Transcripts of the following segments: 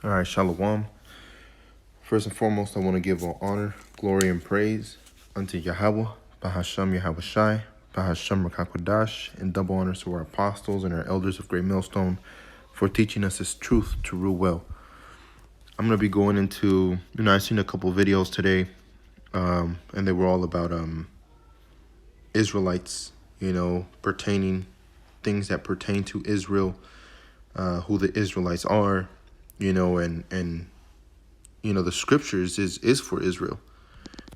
All right, Shalom. First and foremost, I want to give all honor, glory, and praise unto Yahweh, Bahasham Yahweh Shai, Bahasham Rakakwadash, and double honors to our apostles and our elders of Great Millstone for teaching us His truth to rule well. I'm going to be going into, I've seen a couple videos today, and they were all about Israelites, pertaining things that pertain to Israel, who the Israelites are, and the scriptures is for Israel,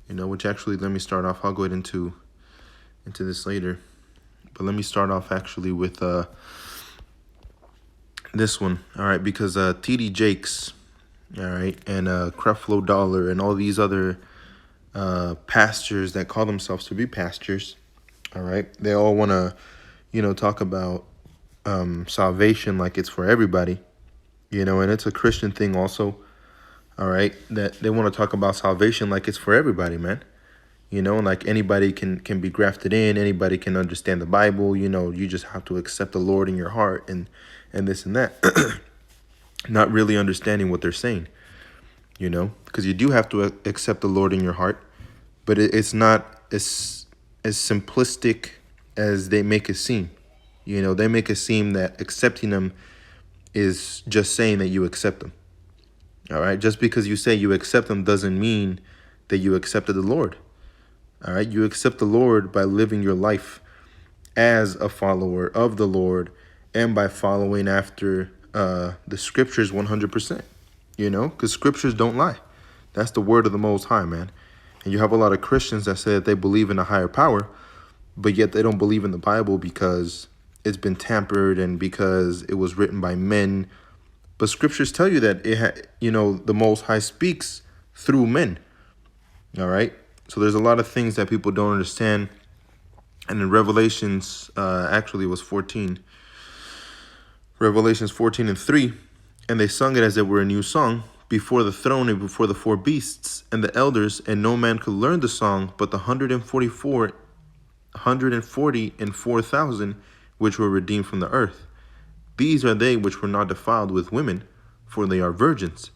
which actually, let me start off. I'll go into this later, but let me start off actually with this one. All right, because TD Jakes, all right, and Creflo Dollar and all these other pastors that call themselves to be pastors, all right, they all want to, talk about salvation like it's for everybody, and it's a Christian thing also. All right, that they want to talk about salvation like it's for everybody, man. Like anybody can be grafted in, anybody can understand the Bible. You just have to accept the Lord in your heart and this and that. Not really understanding what they're saying, because you do have to accept the Lord in your heart, but it's not as simplistic as they make it seem. They make it seem that accepting them is just saying that you accept them. All right, just because you say you accept them doesn't mean that you accepted the Lord. All right, you accept the Lord by living your life as a follower of the Lord and by following after the scriptures 100%, because scriptures don't lie. That's the word of the Most High, man. And you have a lot of Christians that say that they believe in a higher power, but yet they don't believe in the Bible because it's been tampered and because it was written by men. But scriptures tell you that the Most High speaks through men. All right. So there's a lot of things that people don't understand. And in Revelations, actually it was 14. Revelations 14:3. And they sung it as it were a new song before the throne and before the four beasts and the elders. And no man could learn the song but the 144,000 which were redeemed from the earth. These are they which were not defiled with women, for they are virgins.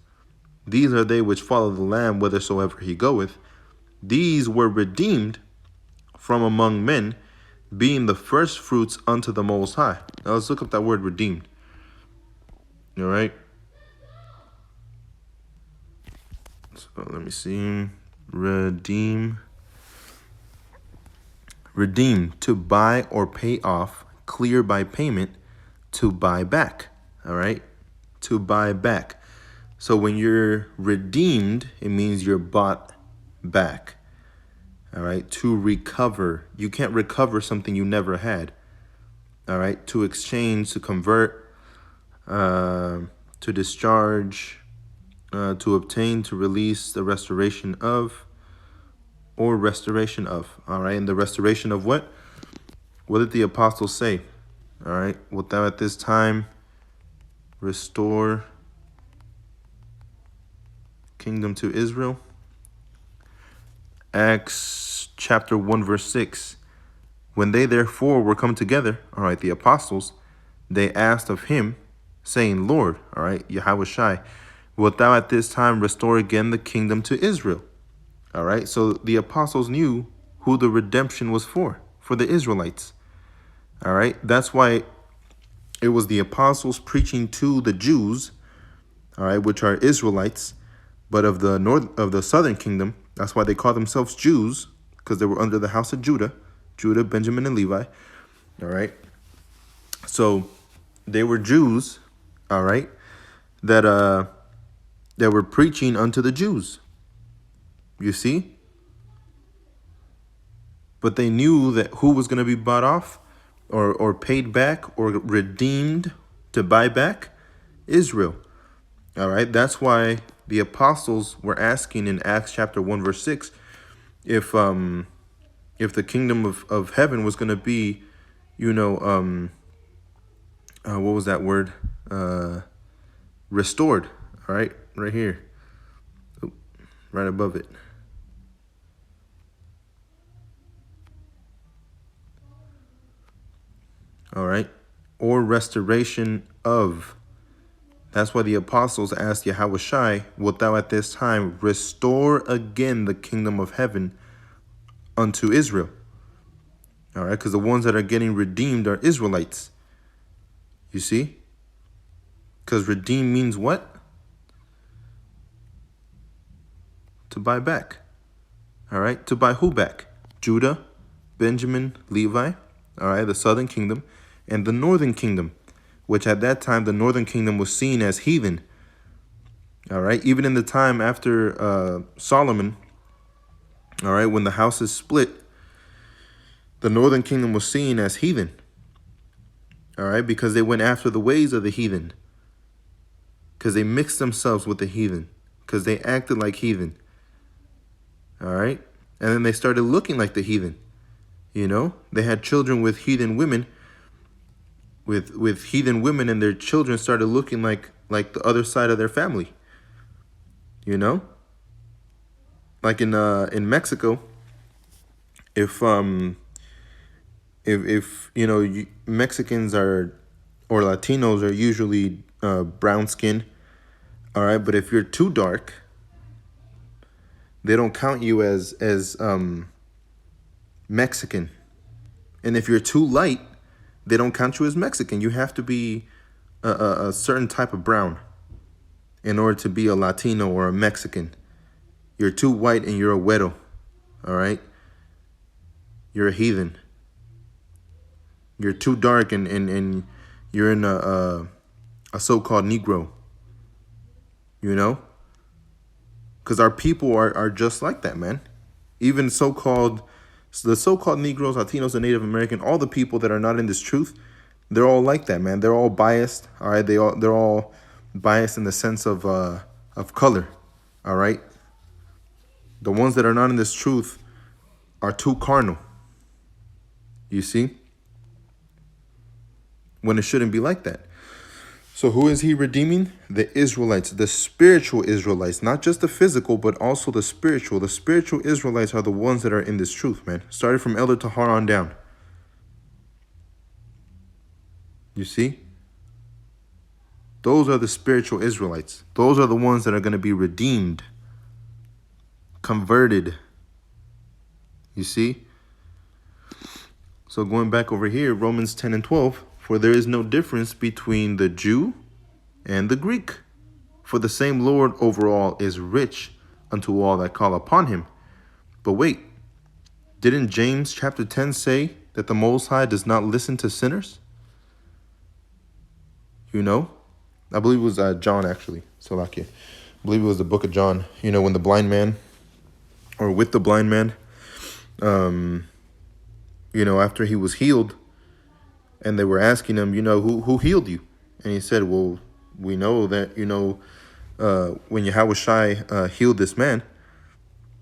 These are they which follow the Lamb whithersoever he goeth. These were redeemed from among men, being the first fruits unto the Most High. Now let's look up that word redeemed. All right. So let me see. Redeem. Redeem, to buy or pay off, clear by payment, to buy back. All right. To buy back. So when you're redeemed, it means you're bought back. All right. To recover. You can't recover something you never had. All right. To exchange, to convert, to discharge, to obtain, to release, the restoration of, or restoration of. All right. And the restoration of what? What did the apostles say? All right. Wilt thou at this time restore kingdom to Israel? Acts chapter 1 verse 6. When they therefore were come together, all right, the apostles, they asked of him, saying, Lord, all right, Yahweh Shai, wilt thou at this time restore again the kingdom to Israel? All right, so the apostles knew who the redemption was for the Israelites. All right, that's why it was the apostles preaching to the Jews, all right, which are Israelites, but of the southern kingdom. That's why they call themselves Jews, because they were under the house of Judah, Benjamin, and Levi. All right. So they were Jews, all right, that were preaching unto the Jews. You see? But they knew that who was going to be bought off or paid back or redeemed to buy back? Israel. All right. That's why the apostles were asking in Acts chapter 1 verse 6 if the kingdom of heaven was going to be, what was that word? Restored. All right. Right here. Right above it. All right. Or restoration of. That's why the apostles asked Yahushai, wilt thou at this time restore again the kingdom of heaven unto Israel? All right, because the ones that are getting redeemed are Israelites. You see? Because redeem means what? To buy back. All right, to buy who back? Judah, Benjamin, Levi, all right, the southern kingdom, and the northern kingdom, which at that time the northern kingdom was seen as heathen. All right, even in the time after Solomon, all right, when the house is split, the northern kingdom was seen as heathen. All right, because they went after the ways of the heathen, because they mixed themselves with the heathen, because they acted like heathen. All right, and then they started looking like the heathen. You know, they had children with heathen women, with heathen women, and their children started looking like the other side of their family. You know, like in Mexico, if you know, Mexicans or Latinos are usually brown skin, all right, but if you're too dark, they don't count you as Mexican, and if you're too light, they don't count you as Mexican. You have to be a certain type of brown in order to be a Latino or a Mexican. You're too white and you're a güero, all right? You're a heathen. You're too dark and you're in a so-called Negro, you know? Because our people are just like that, man. Even the so-called Negroes, Latinos, and Native American, all the people that are not in this truth, they're all like that, man. They're all biased, all right? They're all biased in the sense of color, all right? The ones that are not in this truth are too carnal. You see? When it shouldn't be like that. So who is he redeeming? The Israelites, the spiritual Israelites, not just the physical, but also the spiritual. The spiritual Israelites are the ones that are in this truth, man. Started from Elder Tahar on down. You see? Those are the spiritual Israelites. Those are the ones that are going to be redeemed, converted. You see? So going back over here, Romans 10 and 12, for there is no difference between the Jew and the Greek. For the same Lord over all is rich unto all that call upon him. But wait, didn't James chapter 10 say that the Most High does not listen to sinners? You know? I believe it was John, actually. Salakia. I believe it was the book of John. You know, when the blind man, or with the blind man, you know, after he was healed, and they were asking him, you know, who healed you? And he said, well, we know that, you know, when Yahushai healed this man,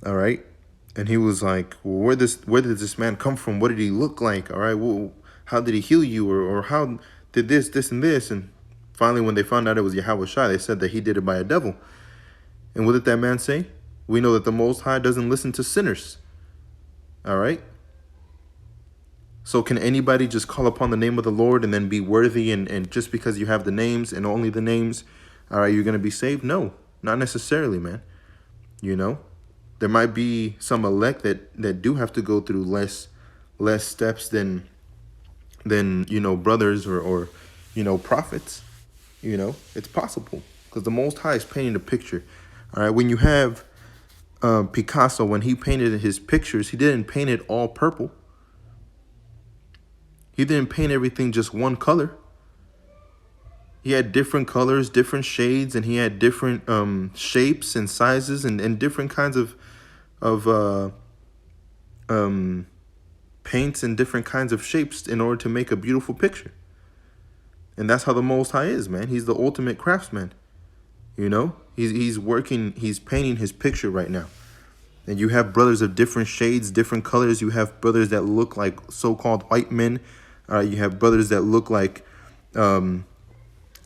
all right? And he was like, well, where did this man come from? What did he look like? All right, well, how did he heal you? Or how did this, and this? And finally, when they found out it was Yahushai, they said that he did it by a devil. And what did that man say? We know that the Most High doesn't listen to sinners. All right? So can anybody just call upon the name of the Lord and then be worthy, and just because you have the names and only the names, all right, you're going to be saved? No, not necessarily, man. You know, there might be some elect that do have to go through less steps than you know, brothers or you know, prophets. You know, it's possible because the Most High is painting a picture. All right, when you have Picasso, when he painted his pictures, he didn't paint it all purple. He didn't paint everything just one color. He had different colors, different shades, and he had different shapes and sizes and different kinds of paints and different kinds of shapes in order to make a beautiful picture. And that's how the Most High is, man. He's the ultimate craftsman. You know, he's working, he's painting his picture right now. And you have brothers of different shades, different colors. You have brothers that look like so-called white men. You have brothers that look like Negroes,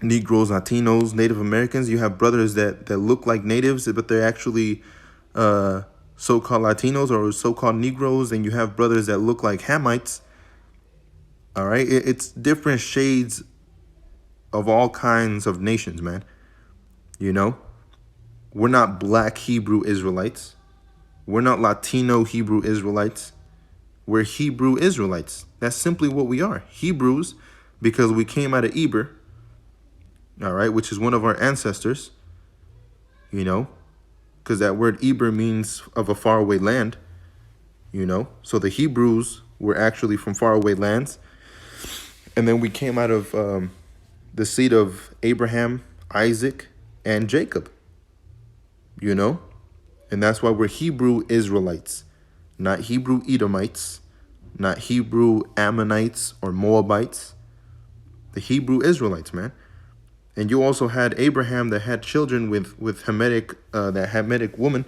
Latinos, Native Americans. You have brothers that look like natives, but they're actually so-called Latinos or so-called Negroes. And you have brothers that look like Hamites. All right, it's different shades of all kinds of nations, man. You know, we're not black Hebrew Israelites. We're not Latino Hebrew Israelites. We're Hebrew Israelites. That's simply what we are. Hebrews, because we came out of Eber, all right, which is one of our ancestors, you know, because that word Eber means of a faraway land, you know. So the Hebrews were actually from faraway lands. And then we came out of the seed of Abraham, Isaac, and Jacob, you know. And that's why we're Hebrew Israelites, not Hebrew Edomites, not Hebrew Ammonites or Moabites. The Hebrew Israelites, man. And you also had Abraham that had children with that Hamitic woman,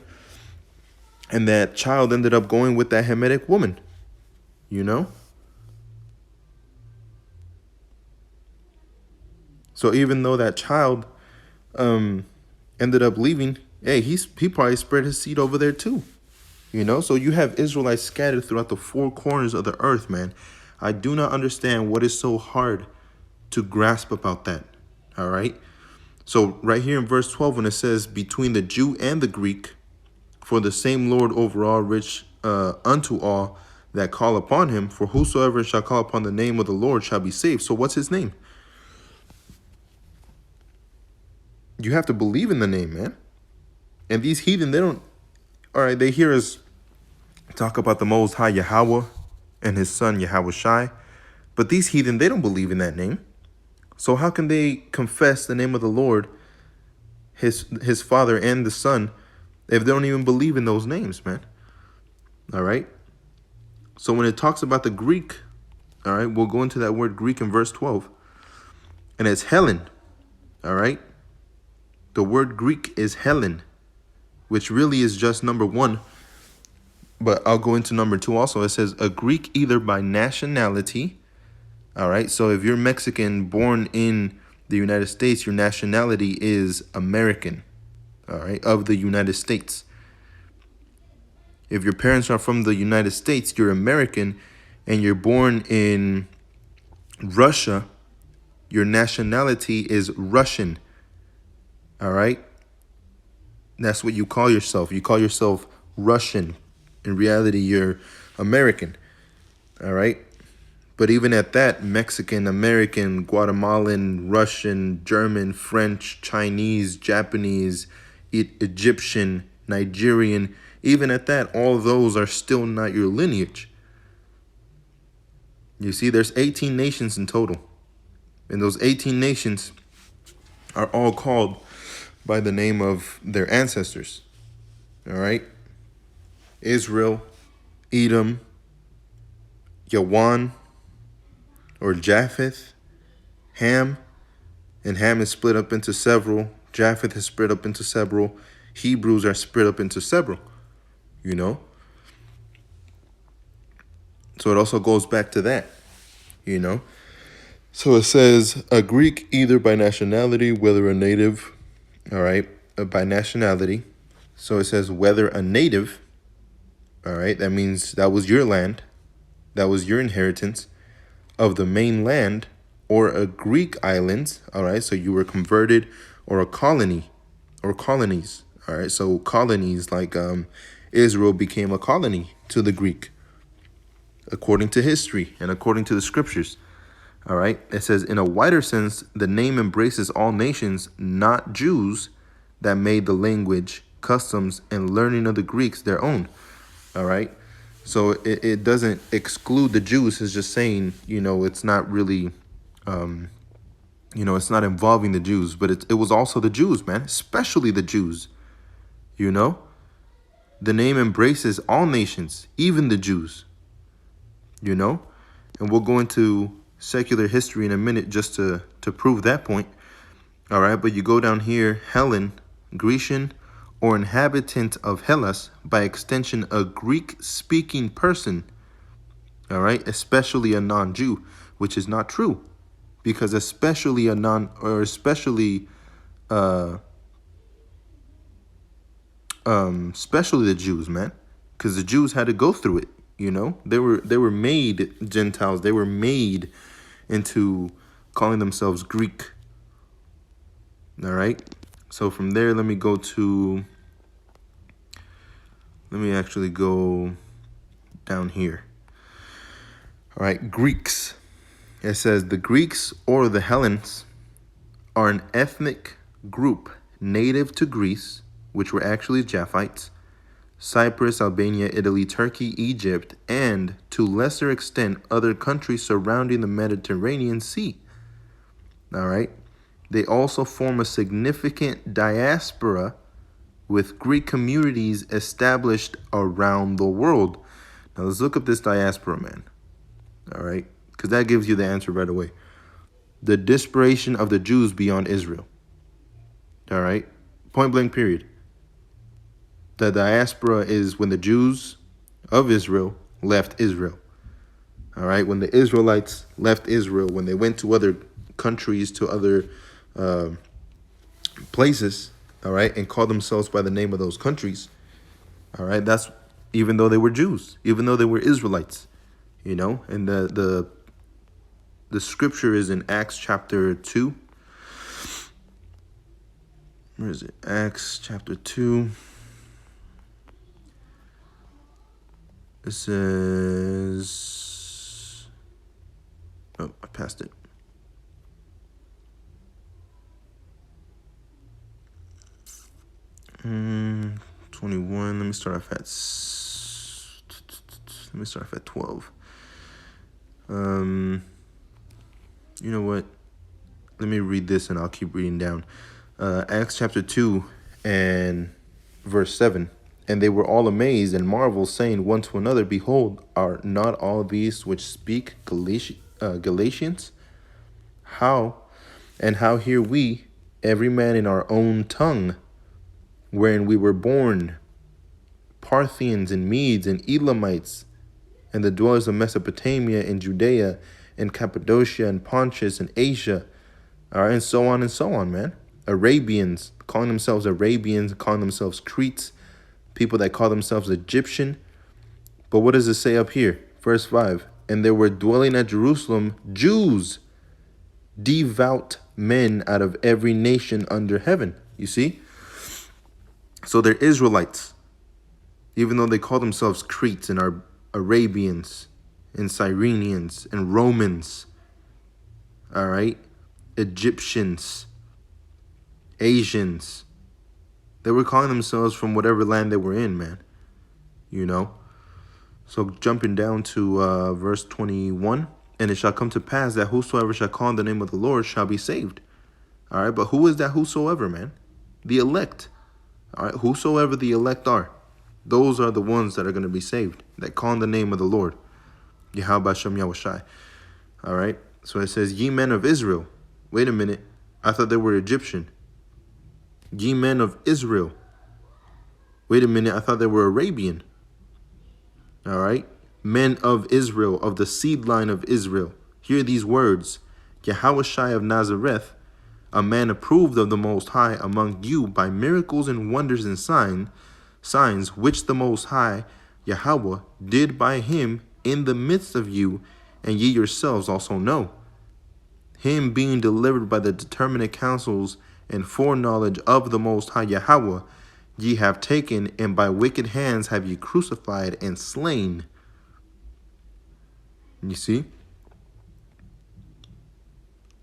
and that child ended up going with that Hamitic woman, you know. So even though that child ended up leaving, hey, he probably spread his seed over there too, you know. So you have Israelites scattered throughout the four corners of the earth, man. I do not understand what is so hard to grasp about that. All right. So right here in verse 12, when it says between the Jew and the Greek, for the same Lord over all, rich unto all that call upon him, for whosoever shall call upon the name of the Lord shall be saved. So what's his name? You have to believe in the name, man. And these heathen, they don't, all right, they hear us talk about the Most High Yahweh and his son Yahweh Shai, but these heathen, they don't believe in that name. So how can they confess the name of the Lord, his Father and the Son, if they don't even believe in those names, man? All right. So when it talks about the Greek, all right, we'll go into that word Greek in verse 12. And it's Helen, all right? The word Greek is Helen, which really is just number one. But I'll go into number two also. It says a Greek either by nationality, all right? So if you're Mexican born in the United States, your nationality is American, all right, of the United States. If your parents are from the United States, you're American, and you're born in Russia, your nationality is Russian. All right? That's what you call yourself. You call yourself Russian. In reality, you're American. All right? But even at that, Mexican, American, Guatemalan, Russian, German, French, Chinese, Japanese, Egyptian, Nigerian, even at that, all those are still not your lineage. You see, there's 18 nations in total. And those 18 nations are all called by the name of their ancestors. All right? Israel, Edom, Yawan, or Japheth, Ham, and Ham is split up into several. Japheth is split up into several. Hebrews are split up into several, you know? So it also goes back to that, you know? So it says a Greek either by nationality, whether a native, all right, by nationality. So it says whether a native, all right, that means that was your land, that was your inheritance of the main land, or a Greek island, all right, so you were converted, or a colony, or colonies, all right, so colonies like Israel became a colony to the Greek, according to history and according to the scriptures. All right. It says, in a wider sense, the name embraces all nations, not Jews, that made the language, customs, and learning of the Greeks their own. All right. So it doesn't exclude the Jews. It's just saying, you know, it's not really, it's not involving the Jews, but it was also the Jews, man, especially the Jews. You know, the name embraces all nations, even the Jews, you know, and we'll go into secular history in a minute just to prove that point. All right, but you go down here, Helen, Grecian, or inhabitant of Hellas, by extension, a Greek-speaking person, all right, especially a non-Jew, which is not true, because especially especially the Jews, man, because the Jews had to go through it. You know, they were made Gentiles. They were made into calling themselves Greek. All right. So from there, let me actually go down here. All right, Greeks. It says the Greeks or the Hellenes are an ethnic group native to Greece, which were actually Japhites, Cyprus, Albania, Italy, Turkey, Egypt, and to lesser extent other countries surrounding the Mediterranean Sea. All right. They also form a significant diaspora with Greek communities established around the world. Now let's look up this diaspora, man. All right, because that gives you the answer right away. The dispersion of the Jews beyond Israel. All right, point blank period. The diaspora is when the Jews of Israel left Israel. All right, when the Israelites left Israel, when they went to other countries, to other places, all right, and called themselves by the name of those countries. All right, that's even though they were Jews, even though they were Israelites, you know. And the scripture is in Acts chapter 2. Where is it? Acts chapter 2. It says, oh, I passed it. Mm, 21. Let me start off at 12. You know what? Let me read this and I'll keep reading down. Acts chapter 2 and verse 7. And they were all amazed and marveled, saying one to another, Behold, are not all these which speak Galatians? How hear we, every man in our own tongue, wherein we were born, Parthians and Medes and Elamites, and the dwellers of Mesopotamia and Judea and Cappadocia and Pontus and Asia, and so on, man. Arabians, calling themselves Arabians, calling themselves Cretes, people that call themselves Egyptian. But what does it say up here? Verse 5, and there were dwelling at Jerusalem Jews, devout men out of every nation under heaven. You see? So they're Israelites, even though they call themselves Cretes and are Arabians and Cyrenians and Romans. All right? Egyptians, Asians. They were calling themselves from whatever land they were in, man. You know? So jumping down to verse 21, and it shall come to pass that whosoever shall call on the name of the Lord shall be saved. All right, but who is that whosoever, man? The elect. All right, whosoever the elect are, those are the ones that are going to be saved, that call on the name of the Lord. Yahweh Shem Yahushai. All right, so it says, ye men of Israel. Wait a minute, I thought they were Egyptian. Ye men of Israel. Wait a minute, I thought they were Arabian. All right, men of Israel, of the seed line of Israel. Hear these words. Yahushai of Nazareth, a man approved of the Most High among you by miracles and wonders and signs which the Most High, Yahweh, did by him in the midst of you, and ye yourselves also know. Him being delivered by the determinate counsels and foreknowledge of the Most High Yahweh, ye have taken, and by wicked hands have ye crucified and slain. You see?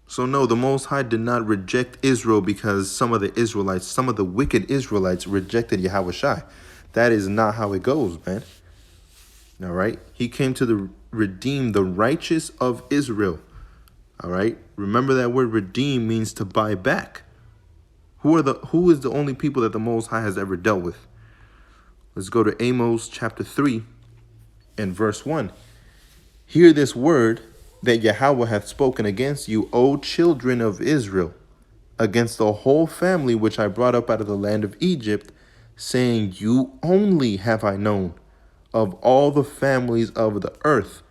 So no, the Most High did not reject Israel because some of the Israelites, some of the wicked Israelites rejected Yahushai. That is not how it goes, man. All right? He came to redeem the righteous of Israel. All right? Remember that word redeem means to buy back. Who is the only people that the Most High has ever dealt with? Let's go to Amos chapter 3 and verse 1. Hear this word that Yahweh hath spoken against you, O children of Israel, against the whole family which I brought up out of the land of Egypt, saying, you only have I known of all the families of the earth.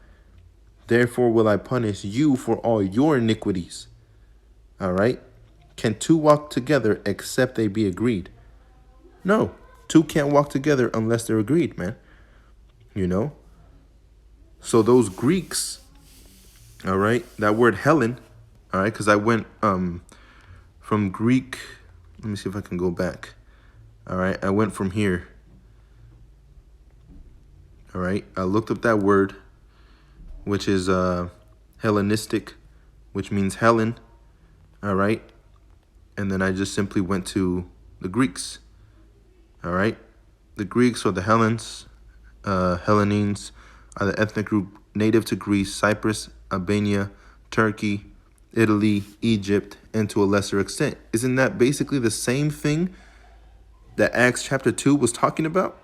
Therefore will I punish you for all your iniquities. All right? Can two walk together except they be agreed? No, two can't walk together unless they're agreed, man. You know? So those Greeks, all right, that word Helen, all right, because I went from Greek Let me see if I can go back. All right, I went from here. All right, I looked up that word, which is Hellenistic, which means Helen. All right, and then I just simply went to the Greeks. All right, the Greeks or the Hellenes are the ethnic group native to Greece, Cyprus, Albania, Turkey, Italy, Egypt, and to a lesser extent. Isn't that basically the same thing that Acts chapter 2 was talking about?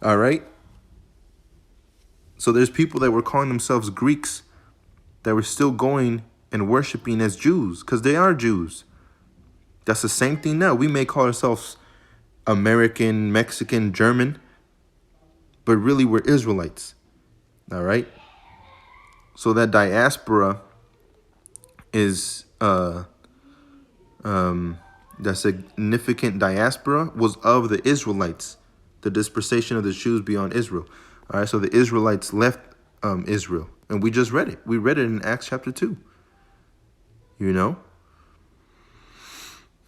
All right. So there's people that were calling themselves Greeks that were still going and worshiping as Jews because they are Jews. That's the same thing now. We may call ourselves American, Mexican, German, but really we're Israelites. All right. So that diaspora is the significant diaspora was of the Israelites, the dispersation of the Jews beyond Israel. All right, so the Israelites left Israel, and we just read it. We read it in Acts chapter 2. You know,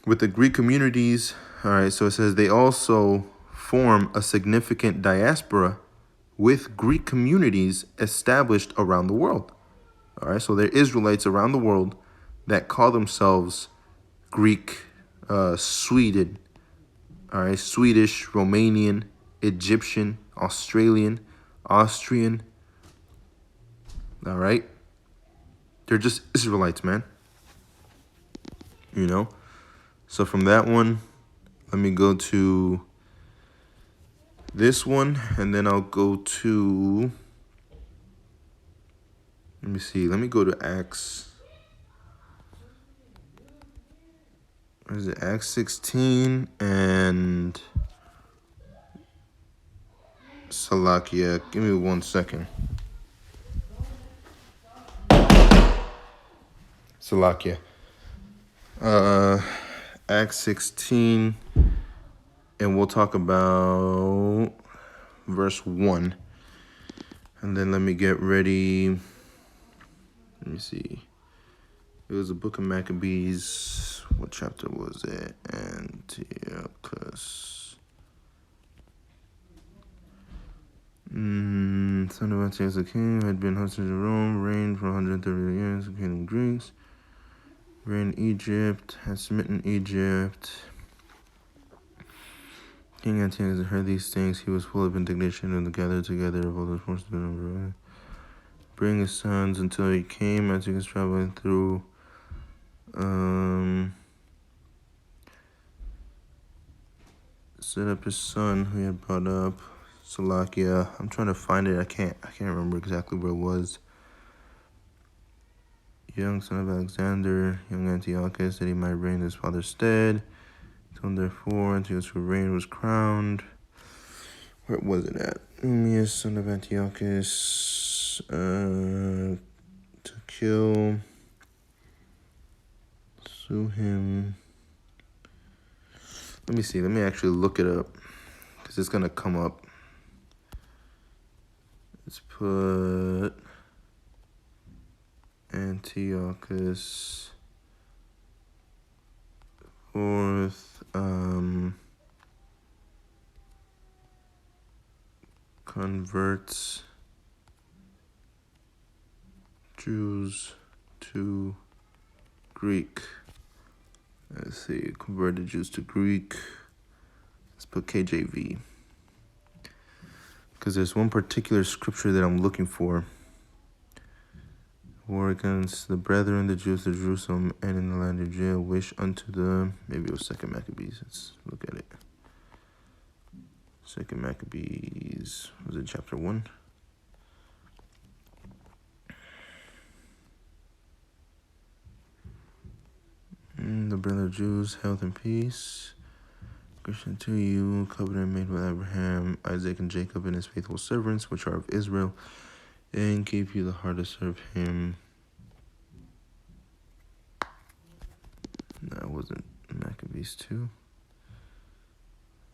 with the Greek communities. All right, so it says they also form a significant diaspora with Greek communities established around the world. All right, so they're Israelites around the world that call themselves Greek, Sweden, all right, Swedish, Romanian, Egyptian, Australian, Austrian, all right? They're just Israelites, man. You know? So from that one, let me go to this one, and then I'll go to, let me see, let me go to Acts. What is it? Acts 16 and Salakia. Give me 1 second. Salakia. Acts 16, and we'll talk about verse 1. And then let me get ready. Let me see. It was the book of Maccabees. What chapter was it? Antiochus. Son of Antiochus the king, who had been hosted to Rome, reigned for 130 years, the king of Greeks. Reigned Egypt, had smitten Egypt. King Antiochus heard these things. He was full of indignation and gathered together of all the forces of bring his sons until he came. Antiochus traveling through set up his son who he had brought up. Salakia. I'm trying to find it. I can't remember exactly where it was. Young son of Alexander, young Antiochus, that he might reign in his father's stead. So therefore Antiochus who reigned was crowned. Where was it at? Umius, son of Antiochus, to kill, sue him. Let me see. Let me actually look it up, because it's going to come up. Let's put Antiochus fourth, converts Jews to Greek. Let's see, converted Jews to Greek. Let's put KJV. Because there's one particular scripture that I'm looking for. War against the brethren, the Jews of Jerusalem, and in the land of Judea, wish unto the, maybe it was 2 Maccabees. Let's look at it. 2 Maccabees, was it chapter 1? The brother of Jews, health and peace. Christian to you, covenant made with Abraham, Isaac, and Jacob, and his faithful servants, which are of Israel, and keep you the heart to serve him. That wasn't Maccabees 2.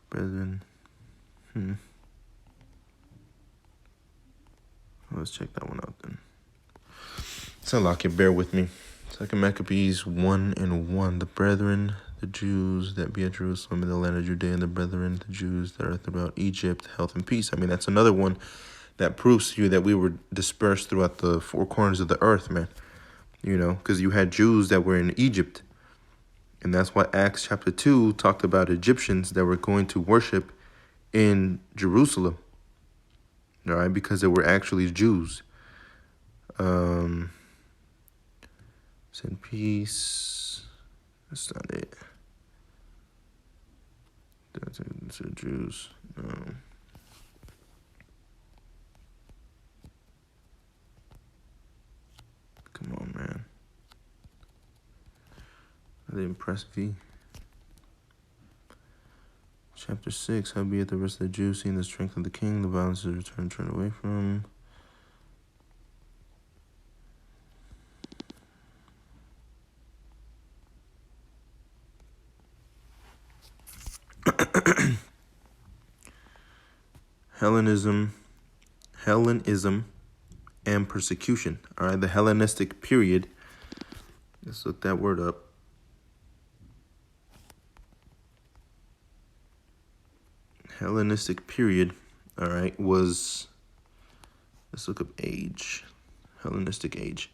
Brethren. Let's check that one out then. So, bear with me. 2 Maccabees 1 and 1. The brethren, the Jews that be at Jerusalem in the land of Judea and the brethren, the Jews that are throughout Egypt, health and peace. I mean, that's another one that proves to you that we were dispersed throughout the four corners of the earth, man. You know, because you had Jews that were in Egypt. And that's why Acts chapter 2 talked about Egyptians that were going to worship in Jerusalem. All right, because they were actually Jews. Sin peace. That's not it. That's Jews. No. Come on, man. I didn't press V. Chapter 6. Howbeit the rest of the Jews, seeing the strength of the king, the violence is returned, turned away from. Hellenism, and persecution. All right, the Hellenistic period. Let's look that word up. Hellenistic period, all right, was, let's look up age. Hellenistic age.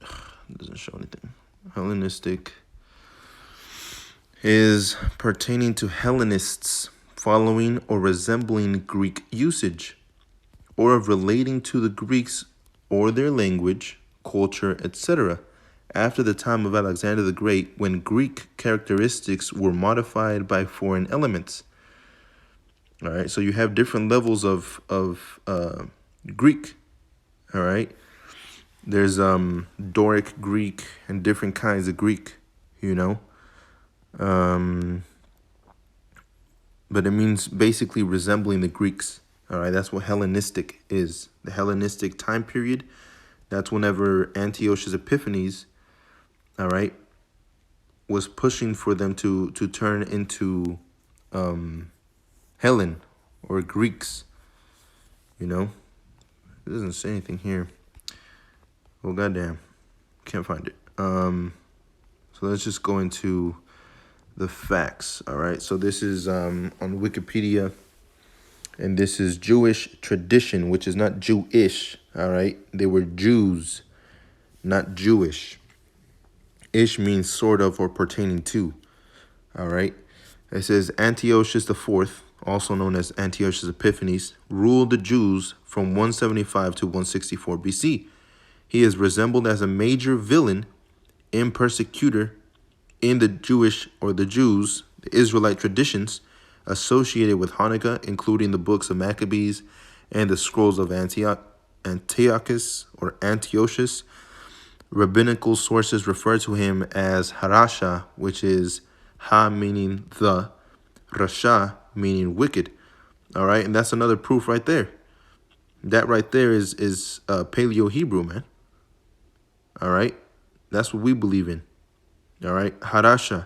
It doesn't show anything. Hellenistic is pertaining to Hellenists following or resembling Greek usage, or of relating to the Greeks or their language, culture, etc. After the time of Alexander the Great, when Greek characteristics were modified by foreign elements. All right, so you have different levels of Greek. All right, there's Doric Greek and different kinds of Greek, you know. But it means basically resembling the Greeks. All right, that's what Hellenistic is. The Hellenistic time period, that's whenever Antiochus Epiphanes, all right, was pushing for them to turn into Hellen or Greeks, you know. It doesn't say anything here. Well, goddamn, can't find it. So let's just go into the facts. All right, so this is on Wikipedia, and this is Jewish tradition, which is not Jewish. All right, they were Jews, not Jewish. Ish means sort of or pertaining to. All right, it says Antiochus IV, also known as Antiochus Epiphanes, ruled the Jews from 175 to 164 BC. He is resembled as a major villain and persecutor in the Jewish or the Jews, the Israelite traditions associated with Hanukkah, including the books of Maccabees and the scrolls of Antiochus or Antiochus. Rabbinical sources refer to him as Harasha, which is Ha meaning the, Rasha meaning wicked. All right, and that's another proof right there. That right there is Paleo Hebrew, man. All right, that's what we believe in. All right, Harasha.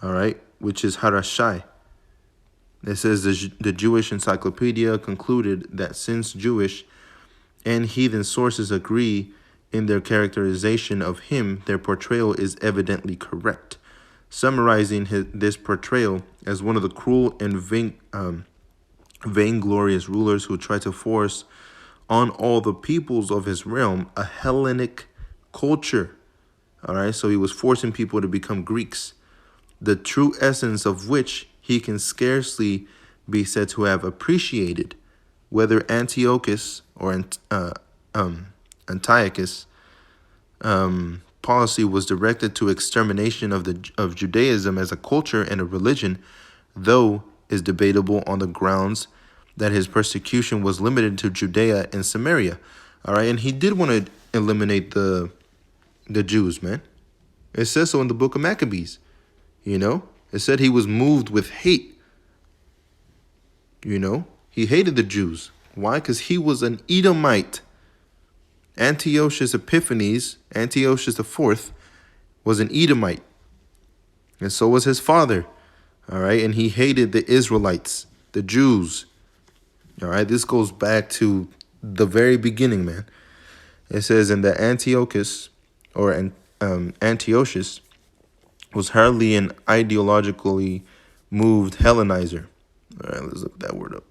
All right, which is Harashai. It says the Jewish Encyclopedia concluded that since Jewish and heathen sources agree in their characterization of him, their portrayal is evidently correct. Summarizing this portrayal as one of the cruel and vainglorious rulers who tried to force on all the peoples of his realm a Hellenic culture. All right, so he was forcing people to become Greeks, the true essence of which he can scarcely be said to have appreciated. Whether Antiochus or Antiochus policy was directed to extermination of Judaism as a culture and a religion, though is debatable on the grounds that his persecution was limited to Judea and Samaria. All right, and he did want to eliminate the Jews, man. It says so in the book of Maccabees. You know, it said he was moved with hate. You know, he hated the Jews. Why? Because he was an Edomite. Antiochus Epiphanes, Antiochus IV, was an Edomite. And so was his father. All right. And he hated the Israelites, the Jews. All right. This goes back to the very beginning, man. It says, in the Antiochus, or Antiochus, was hardly an ideologically moved Hellenizer. All right, let's look that word up.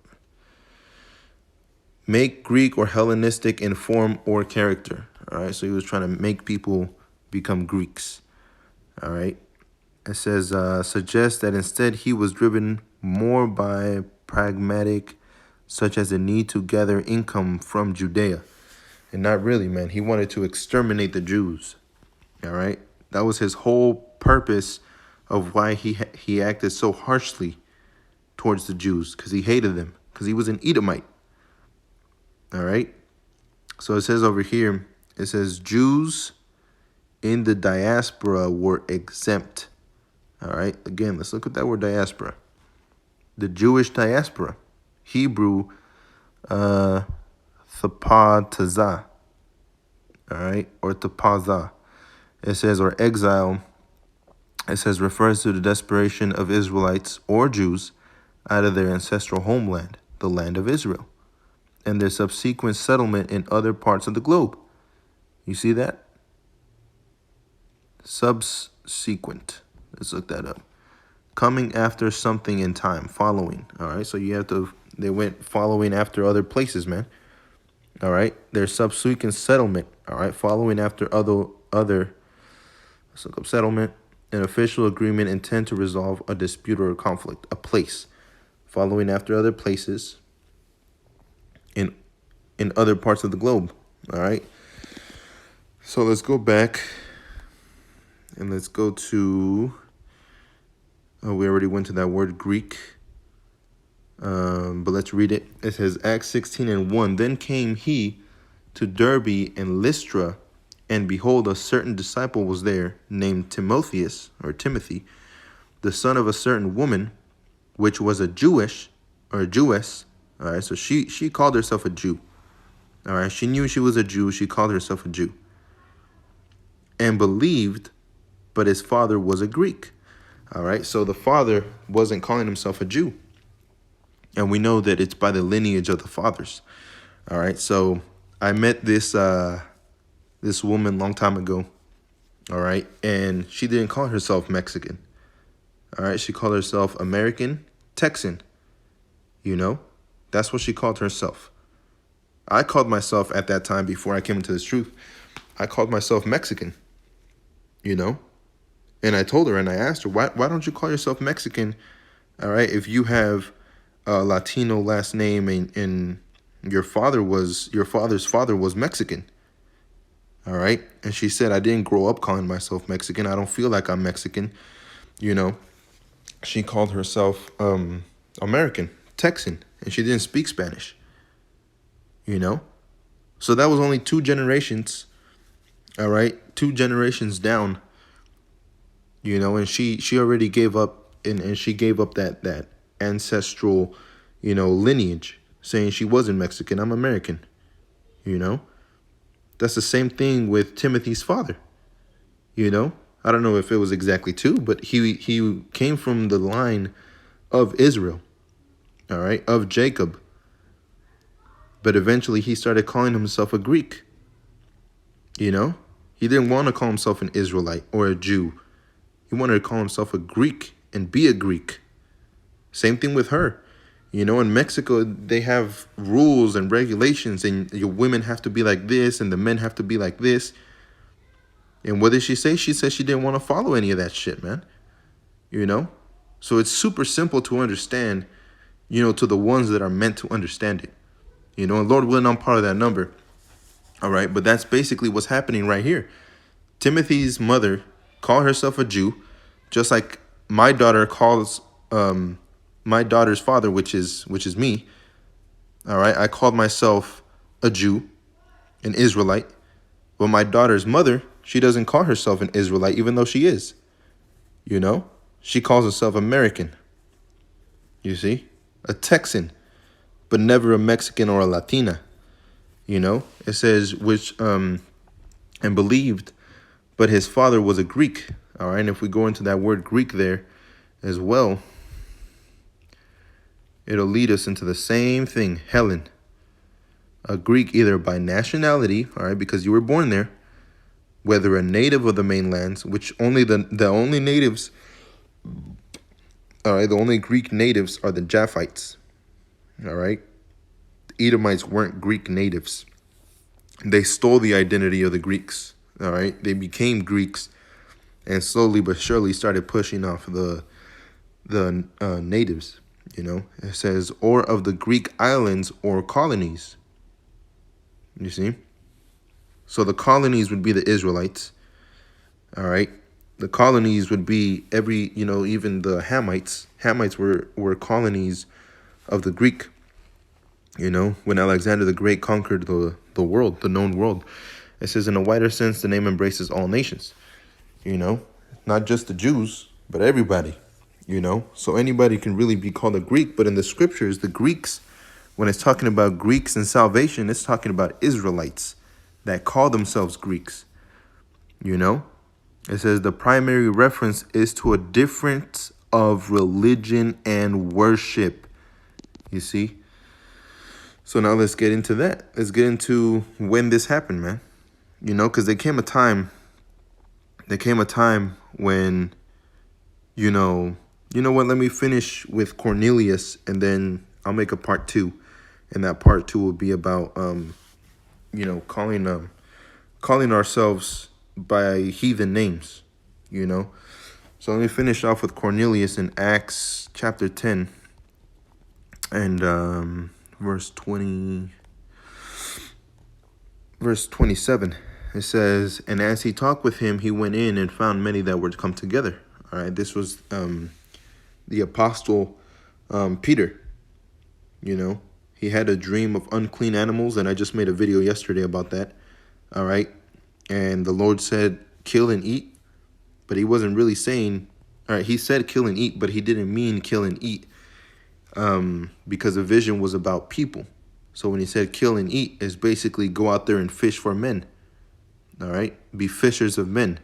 Make Greek or Hellenistic in form or character. All right, so he was trying to make people become Greeks. All right. It says, suggests that instead he was driven more by pragmatic, such as the need to gather income from Judea. And not really, man. He wanted to exterminate the Jews. All right. That was his whole purpose of why he acted so harshly towards the Jews, because he hated them, because he was an Edomite. All right. So it says over here, it says Jews in the diaspora were exempt. All right. Again, let's look at that word diaspora. The Jewish diaspora. Hebrew, thapatazah. All right. Or tapazah. It says, or exile. It says refers to the desperation of Israelites or Jews out of their ancestral homeland, the land of Israel, and their subsequent settlement in other parts of the globe. You see that? Subsequent. Let's look that up. Coming after something in time, following. All right, so you have to, they went following after other places, man. All right, their subsequent settlement. All right, following after other. Let's look up settlement. An official agreement intent to resolve a dispute or a conflict. A place. Following after other places in other parts of the globe. All right. So let's go back and let's go to, we already went to that word Greek, but let's read it. It says Acts 16:1. Then came he to Derbe and Lystra, and behold, a certain disciple was there named Timotheus, or Timothy, the son of a certain woman, which was a Jewish, or a Jewess. All right, so she called herself a Jew. All right, she knew she was a Jew. She called herself a Jew. And believed, but his father was a Greek. All right, so the father wasn't calling himself a Jew. And we know that it's by the lineage of the fathers. All right, so I met this this woman long time ago. All right, and she didn't call herself Mexican. All right, she called herself American Texan. You know, that's what she called herself. I called myself at that time, before I came into this truth, I called myself Mexican, you know? And I told her, and I asked her, why don't you call yourself Mexican, all right, if you have a Latino last name and your father's father was Mexican, all right? And she said, I didn't grow up calling myself Mexican. I don't feel like I'm Mexican, you know? She called herself American, Texan, and she didn't speak Spanish, you know? So that was only 2 generations, all right? 2 generations down, you know, and she already gave up, and she gave up that ancestral, you know, lineage, saying she wasn't Mexican. I'm American, you know? That's the same thing with Timothy's father, you know? I don't know if it was exactly 2, but he came from the line of Israel, all right, of Jacob. But eventually he started calling himself a Greek, you know? He didn't want to call himself an Israelite or a Jew. He wanted to call himself a Greek and be a Greek. Same thing with her. You know, in Mexico, they have rules and regulations, and your women have to be like this, and the men have to be like this. And what did she say? She said she didn't want to follow any of that shit, man. You know? So it's super simple to understand, you know, to the ones that are meant to understand it. You know, and Lord willing, I'm part of that number. All right, but that's basically what's happening right here. Timothy's mother called herself a Jew, just like my daughter calls my daughter's father, which is me. All right, I called myself a Jew, an Israelite, but my daughter's mother, she doesn't call herself an Israelite, even though she is. You know, she calls herself American. You see, a Texan, but never a Mexican or a Latina. You know, it says which and believed, but his father was a Greek. All right, and if we go into that word Greek there as well, it'll lead us into the same thing, Helen. A Greek either by nationality, all right, because you were born there, whether a native of the mainlands, which only the only natives, all right, the only Greek natives are the Japhites, all right. The Edomites weren't Greek natives. They stole the identity of the Greeks, all right. They became Greeks and slowly but surely started pushing off the natives. You know, it says, or of the Greek islands or colonies. You see? So the colonies would be the Israelites. All right. The colonies would be even the Hamites. Hamites were colonies of the Greek, when Alexander the Great conquered the world, the known world. It says, in a wider sense, the name embraces all nations, not just the Jews, but everybody, So anybody can really be called a Greek, but in the scriptures, the Greeks, when it's talking about Greeks and salvation, it's talking about Israelites that call themselves Greeks, It says the primary reference is to a difference of religion and worship, you see? So now let's get into that. Let's get into when this happened, man. Because there came a time when, you know what, let me finish with Cornelius and then I'll make a part 2. And that part 2 will be about, calling ourselves by heathen names, So let me finish off with Cornelius in Acts chapter 10 and verse 27. It says, and as he talked with him, he went in and found many that were come together. All right, this was the apostle Peter. He had a dream of unclean animals, and I just made a video yesterday about that. All right, and the Lord said, kill and eat, but he wasn't really saying, all right, he said kill and eat, but he didn't mean kill and eat because the vision was about people. So when he said kill and eat, is basically go out there and fish for men. All right, be fishers of men,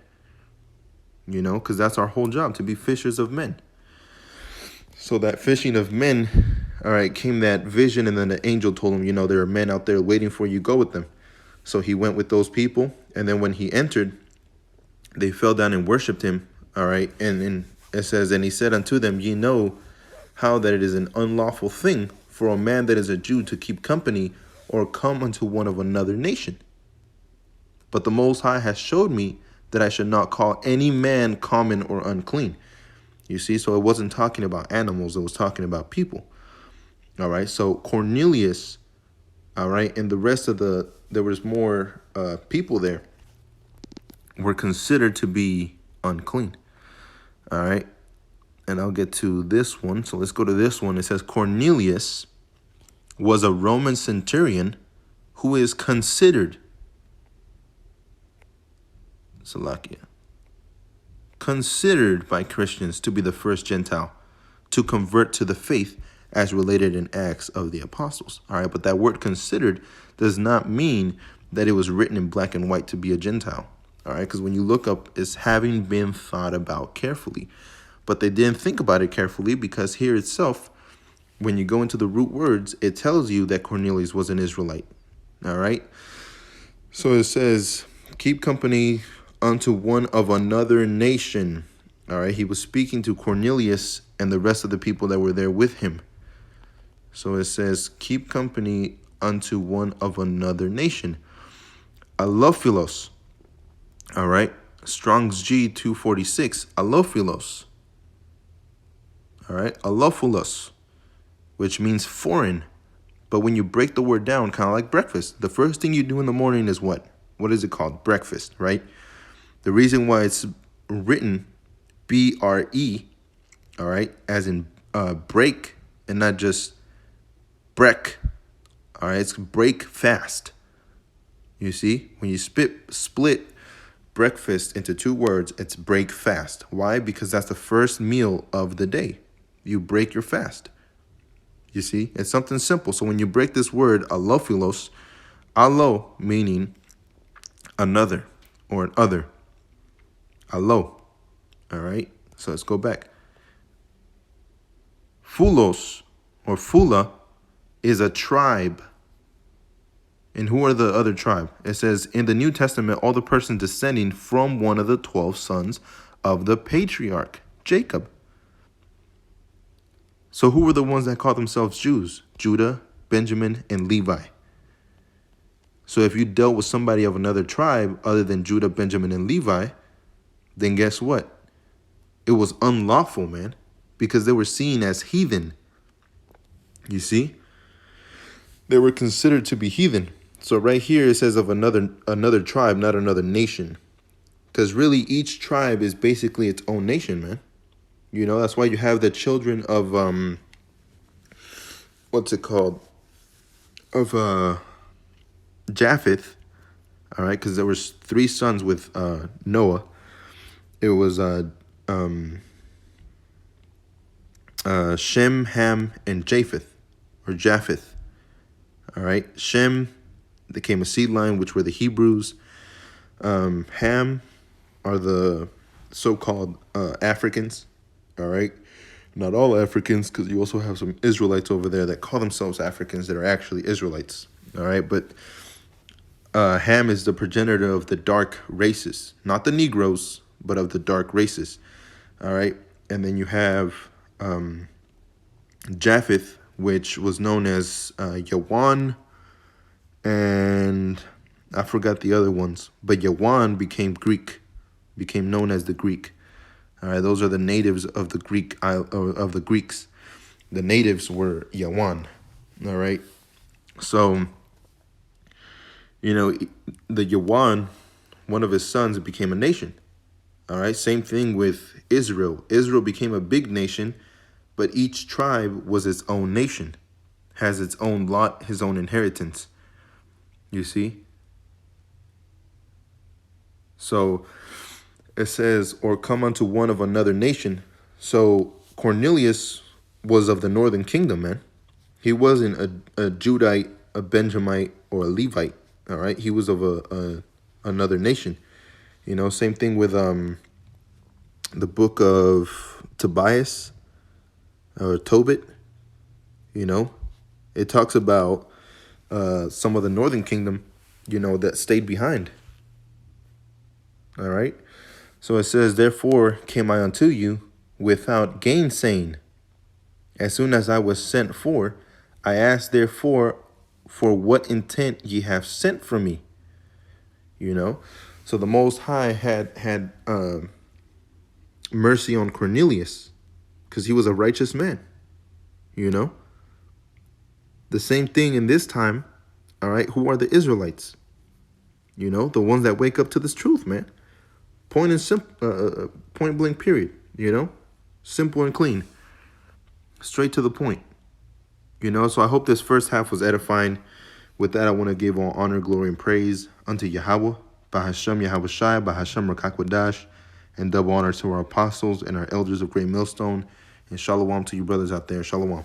because that's our whole job, to be fishers of men. So that fishing of men, all right, came that vision, and then the angel told him, there are men out there waiting for you, go with them. So he went with those people, and then when he entered, they fell down and worshipped him, all right, and it says, and he said unto them, ye know how that it is an unlawful thing for a man that is a Jew to keep company or come unto one of another nation. But the Most High has showed me that I should not call any man common or unclean. You see, so it wasn't talking about animals, it was talking about people. All right, so Cornelius, all right, and the rest of there was more people there, were considered to be unclean. All right, and I'll get to this one. So let's go to this one. It says Cornelius was a Roman centurion who is considered considered by Christians to be the first Gentile to convert to the faith as related in Acts of the Apostles. All right, but that word considered does not mean that it was written in black and white to be a Gentile. All right, because when you look up, it's having been thought about carefully. But they didn't think about it carefully because here itself, when you go into the root words, it tells you that Cornelius was an Israelite. All right, so it says, keep company unto one of another nation. All right, he was speaking to Cornelius and the rest of the people that were there with him. So it says, keep company unto one of another nation. Alophilos. All right, Strong's G 246. Alophilos. All right, alophilos, which means foreign. But when you break the word down, kind of like breakfast, the first thing you do in the morning is what? What is it called? Breakfast, right? The reason why it's written B-R-E, all right, as in break and not just break, all right, it's break fast. You see, when you split breakfast into 2 words, it's break fast. Why? Because that's the first meal of the day. You break your fast. You see, it's something simple. So when you break this word, alophilos, alo meaning another or an other. Alo. All right. So let's go back. Phulos or phula is a tribe. And who are the other tribe? It says, in the New Testament, all the persons descending from one of the 12 sons of the patriarch, Jacob. So who were the ones that called themselves Jews? Judah, Benjamin, and Levi. So if you dealt with somebody of another tribe other than Judah, Benjamin, and Levi, then guess what? It was unlawful, man, because they were seen as heathen. You see? They were considered to be heathen. So right here it says of another tribe, not another nation. Because really each tribe is basically its own nation, man. You know, that's why you have the children of what's it called? Of Japheth. All right, because there was 3 sons with Noah. It was Shem, Ham, and Japheth, or Japheth. All right, Shem became a seed line, which were the Hebrews. Ham are the so-called Africans. All right, not all Africans, because you also have some Israelites over there that call themselves Africans that are actually Israelites. All right, but Ham is the progenitor of the dark races, not the Negroes, but of the dark races. All right, and then you have Japheth, which was known as Yawan, and I forgot the other ones, but Yawan became Greek, became known as the Greek. All right, those are the natives of the of the Greeks. The natives were Yawan. All right, so you know the Yawan, one of his sons, became a nation. All right, same thing with Israel. Israel became a big nation, but each tribe was its own nation, has its own lot, his own inheritance. You see? So it says, or come unto one of another nation. So Cornelius was of the northern kingdom, man. He wasn't a Judite, a Benjamite, or a Levite. All right, he was of another nation. You know, same thing with the book of Tobias or Tobit. You know, it talks about some of the northern kingdom, you know, that stayed behind. All right. So it says, therefore came I unto you without gainsaying. As soon as I was sent for, I asked therefore for what intent ye have sent for me. You know, so the Most High had mercy on Cornelius because he was a righteous man. You know, the same thing in this time. All right, who are the Israelites? You know, the ones that wake up to this truth, man. Point blank, period. You know, simple and clean, straight to the point. You know, so I hope this first half was edifying. With that, I want to give all honor, glory, and praise unto Yahweh, Bahashem Yahweh Shai, Bahashem Rakakwadash, and double honor to our apostles and our elders of Great Millstone. And shalom to you brothers out there. Shalom.